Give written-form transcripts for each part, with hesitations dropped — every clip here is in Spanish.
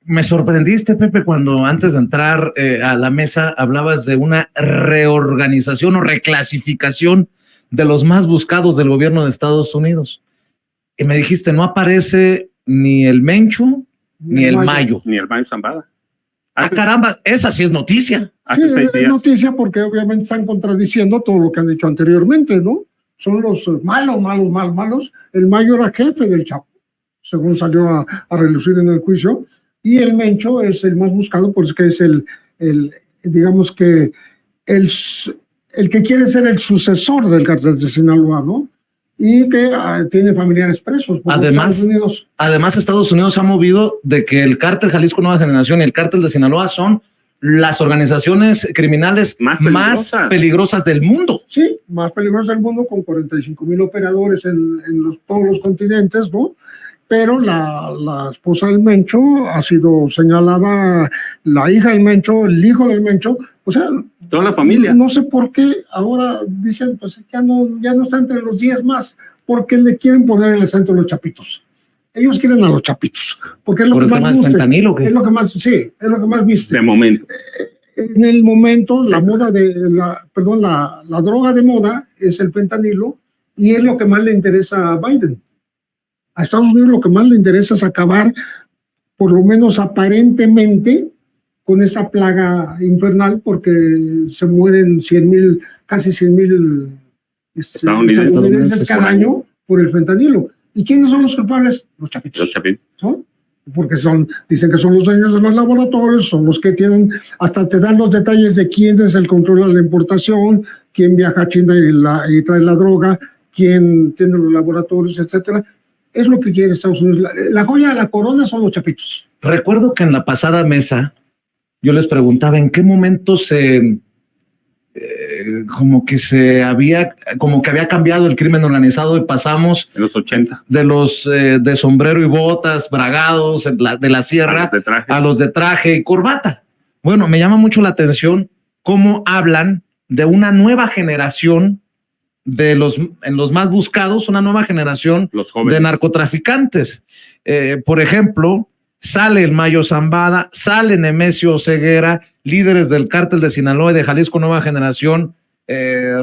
Me sorprendiste, Pepe, cuando antes de entrar a la mesa hablabas de una reorganización o reclasificación de los más buscados del gobierno de Estados Unidos. Y me dijiste, no aparece ni el Mencho ni el Mayo. Ni el Mayo Zambada. Caramba, esa sí es noticia. Sí, es noticia porque obviamente están contradiciendo todo lo que han dicho anteriormente, ¿no? Son los malos. El Mayo era jefe del Chapo, según salió a relucir en el juicio, y el Mencho es el más buscado porque es digamos que el que quiere ser el sucesor del cártel de Sinaloa, ¿no? Y que tiene familiares presos. Además, Estados Unidos se ha movido de que el cártel Jalisco Nueva Generación y el cártel de Sinaloa son las organizaciones criminales más peligrosas del mundo. Sí, más peligrosas del mundo, con 45,000 operadores en todos los continentes, ¿no? Pero la esposa del Mencho ha sido señalada, la hija del Mencho, el hijo del Mencho, o sea, toda la familia. No sé por qué ahora dicen, pues ya no está entre los 10 más, porque le quieren poner en el centro los chapitos. Ellos quieren a los chapitos, porque es lo que más viste. Es lo que más, sí, es lo que más viste. De momento. En el momento, sí. La droga de moda es el fentanilo, y es lo que más le interesa a Biden. A Estados Unidos lo que más le interesa es acabar, por lo menos aparentemente, con esa plaga infernal, porque se mueren casi 100,000 estadounidenses cada año por el fentanilo. ¿Y quiénes son los culpables? Los chapitos. Los chapitos. ¿No? Porque dicen que son los dueños de los laboratorios, son los que tienen, hasta te dan los detalles de quién es el control de la importación, quién viaja a China y trae la droga, quién tiene los laboratorios, etcétera. Es lo que quiere Estados Unidos. La joya de la corona son los chapitos. Recuerdo que en la pasada mesa yo les preguntaba en qué momento como que había cambiado el crimen organizado y pasamos en los 80 de los de sombrero y botas, bragados de la sierra a los de traje y corbata. Bueno, me llama mucho la atención cómo hablan de una nueva generación en los más buscados, una nueva generación de narcotraficantes. Por ejemplo, sale el Mayo Zambada, sale Nemesio Ceguera, líderes del cártel de Sinaloa y de Jalisco Nueva Generación,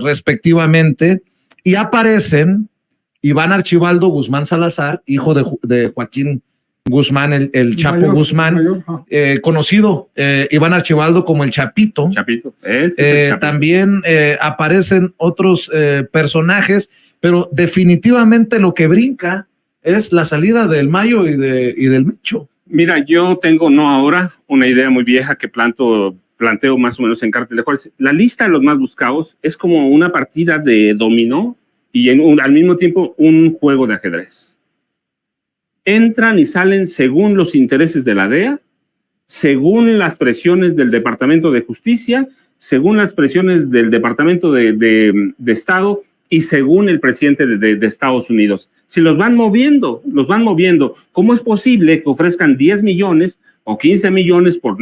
respectivamente, y aparecen Iván Archibaldo Guzmán Salazar, hijo de Joaquín Guzmán, el Chapo Guzmán, conocido Iván Archibaldo como el Chapito. Chapito. También aparecen otros personajes, pero definitivamente lo que brinca es la salida del Mayo y del Mencho. Mira, yo tengo, no ahora, una idea muy vieja que planteo más o menos en Cártel de Juárez. La lista de los más buscados es como una partida de dominó y al mismo tiempo un juego de ajedrez. Entran y salen según los intereses de la DEA, según las presiones del Departamento de Justicia, según las presiones del Departamento de Estado y según el presidente de Estados Unidos. Si los van moviendo, ¿cómo es posible que ofrezcan 10 millones o 15 millones por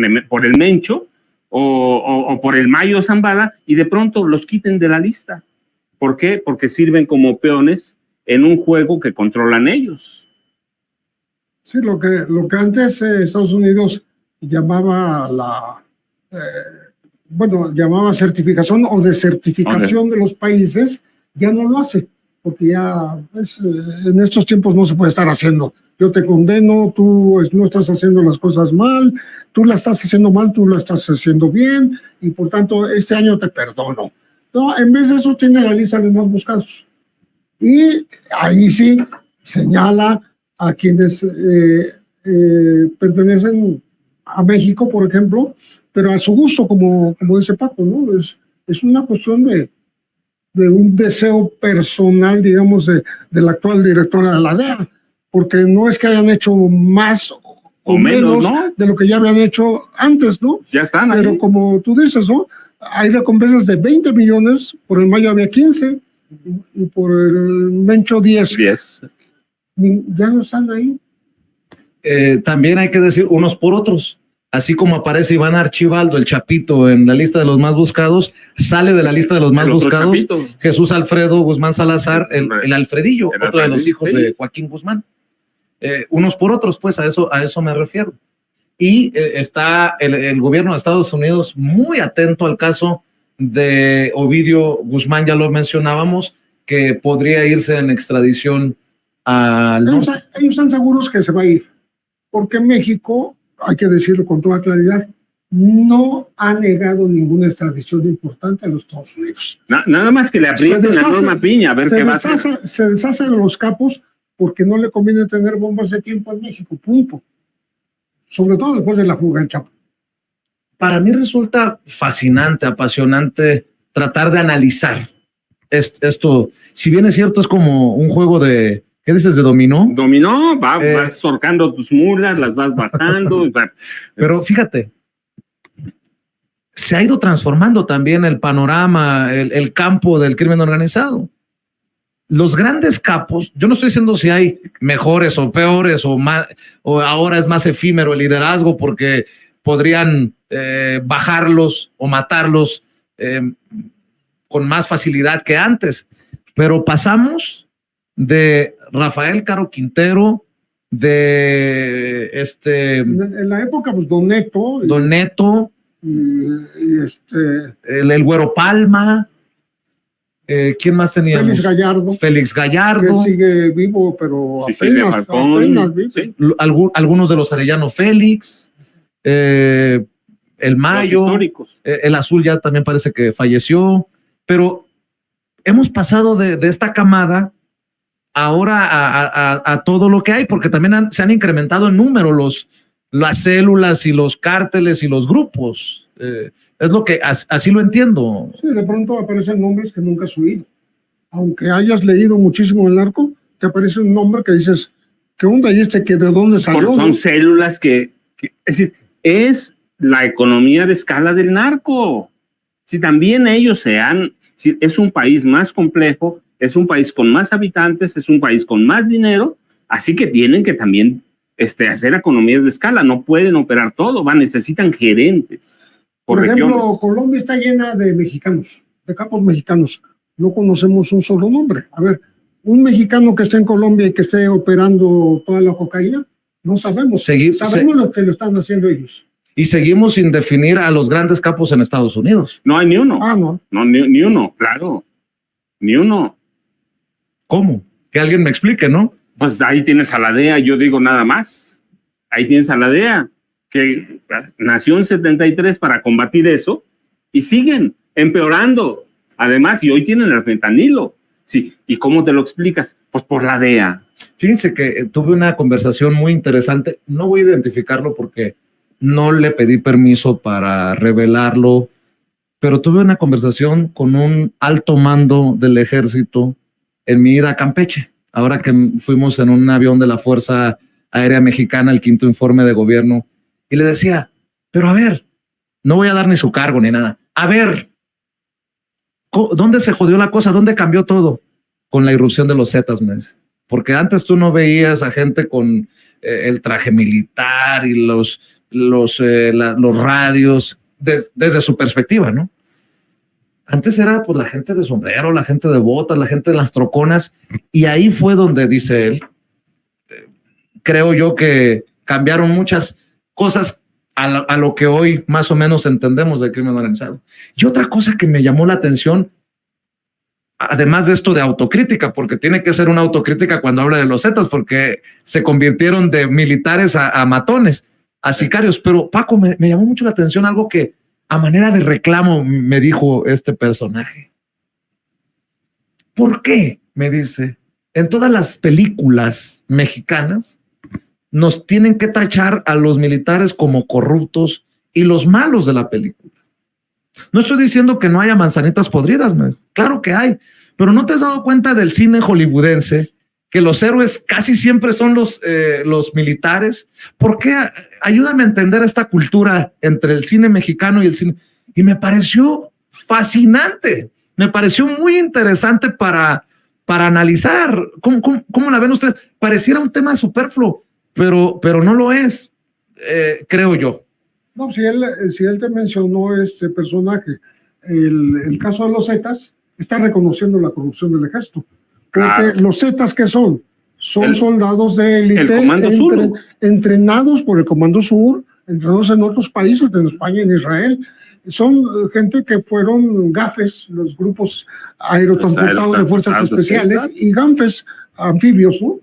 el Mencho o por el Mayo Zambada y de pronto los quiten de la lista? ¿Por qué? Porque sirven como peones en un juego que controlan ellos. Sí, lo que antes Estados Unidos llamaba llamaba certificación o desertificación de los países, ya no lo hace, porque ya en estos tiempos no se puede estar haciendo. Yo te condeno, tú no estás haciendo las cosas mal, tú la estás haciendo mal, tú la estás haciendo bien, y por tanto este año te perdono. No, en vez de eso tiene la lista de los más buscados. Y ahí sí señala a quienes pertenecen a México, por ejemplo, pero a su gusto, como dice Paco, ¿no? Es una cuestión de un deseo personal, digamos, de la actual directora de la DEA, porque no es que hayan hecho más o menos, ¿no?, de lo que ya habían hecho antes, ¿no? Ya están ahí. Pero como tú dices, ¿no?, hay recompensas de 20 millones, por el Mayo había 15, y por el Mencho 10. Ya no están ahí. También hay que decir unos por otros. Así como aparece Iván Archibaldo, el Chapito, en la lista de los más buscados, sale de la lista de los más buscados Chapito. Jesús Alfredo Guzmán Salazar, el Alfredillo, otro de los hijos de Joaquín Guzmán. Unos por otros, pues a eso me refiero. y está el gobierno de Estados Unidos muy atento al caso de Ovidio Guzmán, ya lo mencionábamos, que podría irse en extradición al norte. Ellos están seguros que se va a ir, porque México, hay que decirlo con toda claridad, no ha negado ninguna extradición importante a los Estados Unidos. Nada más que le aprieten la Norma Piña, a ver qué va a hacer. Se deshacen los capos porque no le conviene tener bombas de tiempo en México, punto. Sobre todo después de la fuga del Chapo. Para mí resulta fascinante, apasionante tratar de analizar esto. Si bien es cierto, es como un juego de, ¿qué dices? ¿De dominó? Dominó, vas sorcando tus mulas, las vas bajando. Pero fíjate, se ha ido transformando también el panorama, el campo del crimen organizado. Los grandes capos, yo no estoy diciendo si hay mejores o peores o ahora es más efímero el liderazgo porque podrían bajarlos o matarlos con más facilidad que antes, pero pasamos de Rafael Caro Quintero, de en la época, pues Don Neto, el Güero Palma. ¿Quién más teníamos? Félix Gallardo. Que sigue vivo, pero sí, apenas vivo. Sí. Algunos de los Arellano Félix, el Mayo, el Azul ya también parece que falleció, pero hemos pasado de esta camada ahora a todo lo que hay, porque también se han incrementado en número las células y los cárteles y los grupos. Es lo que así lo entiendo. Sí, de pronto aparecen nombres que nunca has oído. Aunque hayas leído muchísimo el narco, te aparece un nombre que dices, ¿qué onda? ¿Y que de dónde salió? Son células es decir, es la economía de escala del narco. Si también ellos es un país más complejo, es un país con más habitantes, es un país con más dinero, así que tienen que también hacer economías de escala, no pueden operar todo, necesitan gerentes. Por ejemplo, Colombia está llena de mexicanos, de capos mexicanos. No conocemos un solo nombre. A ver, un mexicano que esté en Colombia y que esté operando toda la cocaína, no sabemos. Sabemos lo que lo están haciendo ellos. Y seguimos sin definir a los grandes capos en Estados Unidos. No hay ni uno. No. No, ni uno, claro. Ni uno. ¿Cómo? Que alguien me explique, ¿no? Pues ahí tienes a la DEA, yo digo nada más. Ahí tienes a la DEA, que nació en 73 para combatir eso, y siguen empeorando. Además, y hoy tienen el fentanilo. Sí, ¿y cómo te lo explicas? Pues por la DEA. Fíjense que tuve una conversación muy interesante. No voy a identificarlo porque no le pedí permiso para revelarlo, pero tuve una conversación con un alto mando del ejército en mi ida a Campeche. Ahora que fuimos en un avión de la Fuerza Aérea Mexicana, el 5º informe de gobierno, y le decía, pero a ver, no voy a dar ni su cargo ni nada. A ver, ¿dónde se jodió la cosa? ¿Dónde cambió todo? Con la irrupción de los Zetas, me dice. Porque antes tú no veías a gente con el traje militar y los radios desde su perspectiva, ¿no? Antes era pues la gente de sombrero, la gente de botas, la gente de las troconas, y ahí fue donde, dice él, creo yo que cambiaron muchas cosas a lo que hoy más o menos entendemos del crimen organizado. Y otra cosa que me llamó la atención, además de esto de autocrítica, porque tiene que ser una autocrítica cuando habla de los Zetas, porque se convirtieron de militares a matones, a sicarios, pero Paco, me llamó mucho la atención algo que a manera de reclamo me dijo este personaje. ¿Por qué? Me dice, en todas las películas mexicanas nos tienen que tachar a los militares como corruptos y los malos de la película. No estoy diciendo que no haya manzanitas podridas, claro que hay, pero ¿no te has dado cuenta del cine hollywoodense que los héroes casi siempre son los militares? ¿Por qué? Ayúdame a entender esta cultura entre el cine mexicano y el cine. Y me pareció fascinante, me pareció muy interesante para analizar. ¿Cómo la ven ustedes? Pareciera un tema superfluo, pero no lo es, creo yo. No, si él te mencionó este personaje, el caso de los Zetas, está reconociendo la corrupción del ejército. Porque los Zetas, ¿qué son? Son soldados de élite entrenados por el Comando Sur, entrenados en otros países, en España, en Israel. Son gente que fueron GAFES, los grupos aerotransportados de fuerzas especiales, y GANFES, anfibios, ¿no?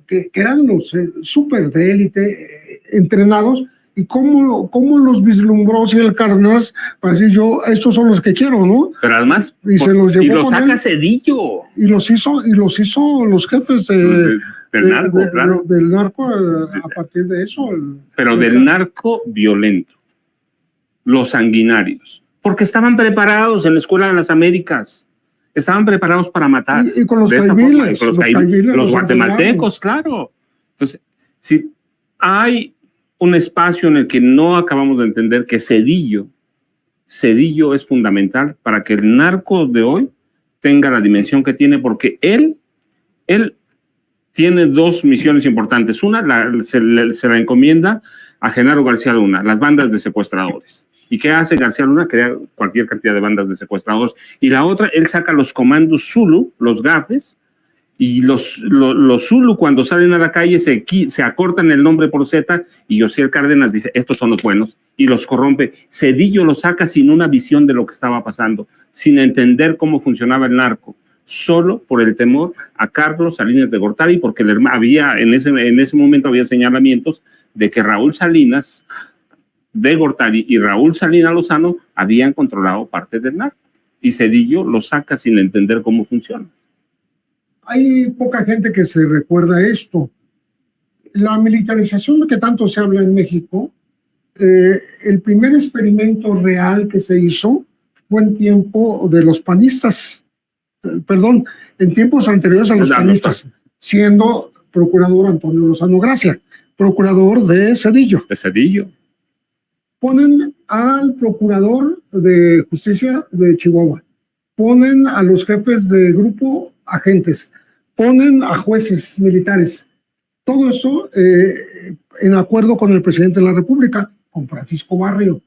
Que eran los súper de élite, entrenados. ¿Y cómo los vislumbró Ciel Cárdenas para decir yo, estos son los que quiero, ¿no? Pero además, y se los llevó y los con saca él, Cedillo. y los hizo los jefes del narco, claro. Del narco a partir de eso. Pero del narco violento, los sanguinarios, porque estaban preparados en la Escuela de las Américas, estaban preparados para matar. Y con los caiviles, los guatemaltecos, claro. Entonces, si hay un espacio en el que no acabamos de entender que Cedillo es fundamental para que el narco de hoy tenga la dimensión que tiene, porque él tiene dos misiones importantes. Una se la encomienda a Genaro García Luna, las bandas de secuestradores. ¿Y qué hace García Luna? Crea cualquier cantidad de bandas de secuestradores. Y la otra, él saca los comandos Zulu, los GAFES, y los Zulu cuando salen a la calle se acortan el nombre por Z, y Josiel Cárdenas dice, estos son los buenos, y los corrompe. Cedillo los saca sin una visión de lo que estaba pasando, sin entender cómo funcionaba el narco, solo por el temor a Carlos Salinas de Gortari, porque en ese momento había señalamientos de que Raúl Salinas de Gortari y Raúl Salinas Lozano habían controlado parte del narco, y Cedillo lo saca sin entender cómo funciona. Hay poca gente que se recuerda esto. La militarización de que tanto se habla en México, el primer experimento real que se hizo fue en tiempo de los panistas, perdón, en tiempos anteriores a los panistas, siendo procurador Antonio Lozano Gracia, procurador de Cedillo. De Cedillo. Ponen al procurador de justicia de Chihuahua, ponen a los jefes de grupo agentes, ponen a jueces militares. Todo esto en acuerdo con el presidente de la República, con Francisco Barrio.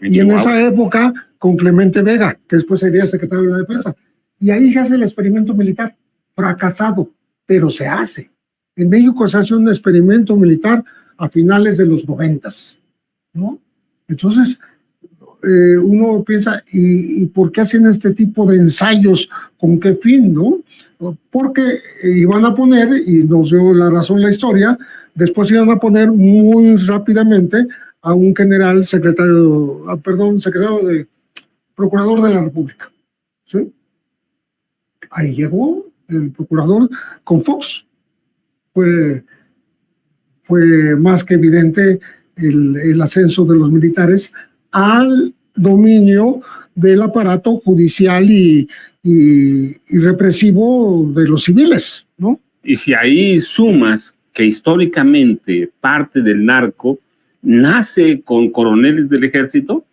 Y en esa época con Clemente Vega, que después sería secretario de la Defensa. Y ahí se hace el experimento militar, fracasado, pero se hace. En México se hace un experimento militar a finales de los 90s, ¿no? Entonces, uno piensa, ¿y por qué hacen este tipo de ensayos? ¿Con qué fin, no? Porque iban a poner, y nos dio la razón la historia, después iban a poner muy rápidamente a un procurador de la República, ¿sí? Ahí llegó el procurador con Fox. Fue más que evidente el ascenso de los militares al dominio del aparato judicial y represivo de los civiles, ¿no? Y si ahí sumas que históricamente parte del narco nace con coroneles del ejército,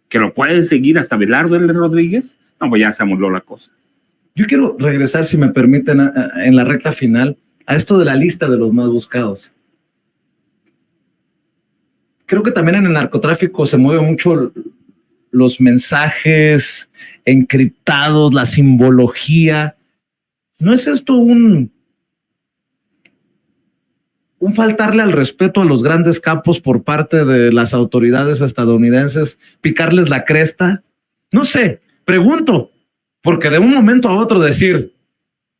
que lo puede seguir hasta Belardo L. Rodríguez, no, pues ya se amoló la cosa. Yo quiero regresar, si me permiten, en la recta final, a esto de la lista de los más buscados. Creo que también en el narcotráfico se mueve mucho los mensajes encriptados, la simbología. ¿No es esto un faltarle al respeto a los grandes capos por parte de las autoridades estadounidenses, picarles la cresta? No sé, pregunto, porque de un momento a otro decir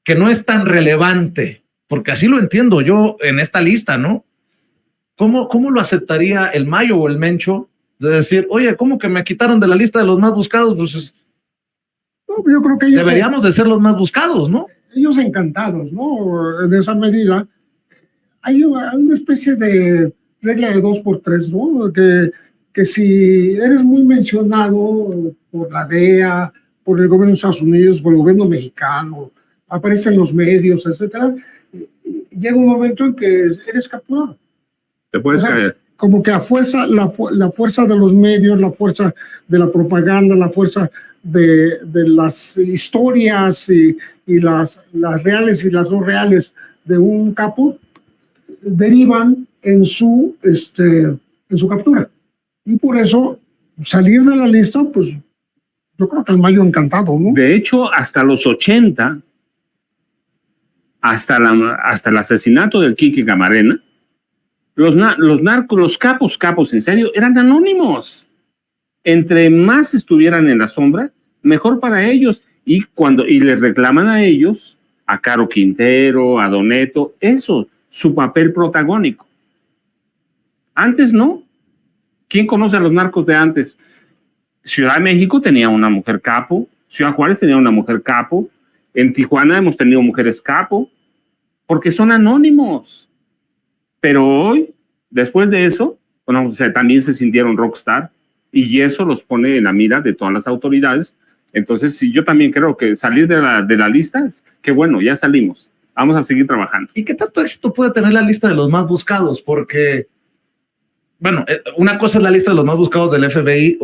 que no es tan relevante, porque así lo entiendo yo en esta lista, ¿no? ¿Cómo lo aceptaría el Mayo o el Mencho de decir, oye, ¿cómo que me quitaron de la lista de los más buscados? Pues no, yo creo que deberíamos de ser los más buscados, ¿no? Ellos encantados, ¿no? En esa medida hay una especie de regla de 2x3, ¿no? Que si eres muy mencionado por la DEA, por el gobierno de Estados Unidos, por el gobierno mexicano, aparece en los medios, etcétera, llega un momento en que eres capturado. Te puedes caer. Como que a fuerza, la fuerza de los medios, la fuerza de la propaganda, la fuerza de las historias y las reales y las no reales de un capo derivan en su captura. Y por eso salir de la lista, pues yo creo que el Mayo encantado, ¿no? De hecho, hasta los 80, hasta el asesinato del Kiki Camarena, Los narcos, los capos, en serio, eran anónimos. Entre más estuvieran en la sombra, mejor para ellos. Y les reclaman a ellos, a Caro Quintero, a Doneto, eso, su papel protagónico. Antes no. ¿Quién conoce a los narcos de antes? Ciudad de México tenía una mujer capo, Ciudad Juárez tenía una mujer capo, en Tijuana hemos tenido mujeres capo, porque son anónimos. Pero hoy, después de eso, bueno, también se sintieron rockstar, y eso los pone en la mira de todas las autoridades. Entonces, sí, yo también creo que salir de la lista es que bueno, ya salimos. Vamos a seguir trabajando. ¿Y qué tanto éxito puede tener la lista de los más buscados? Porque, bueno, una cosa es la lista de los más buscados del FBI.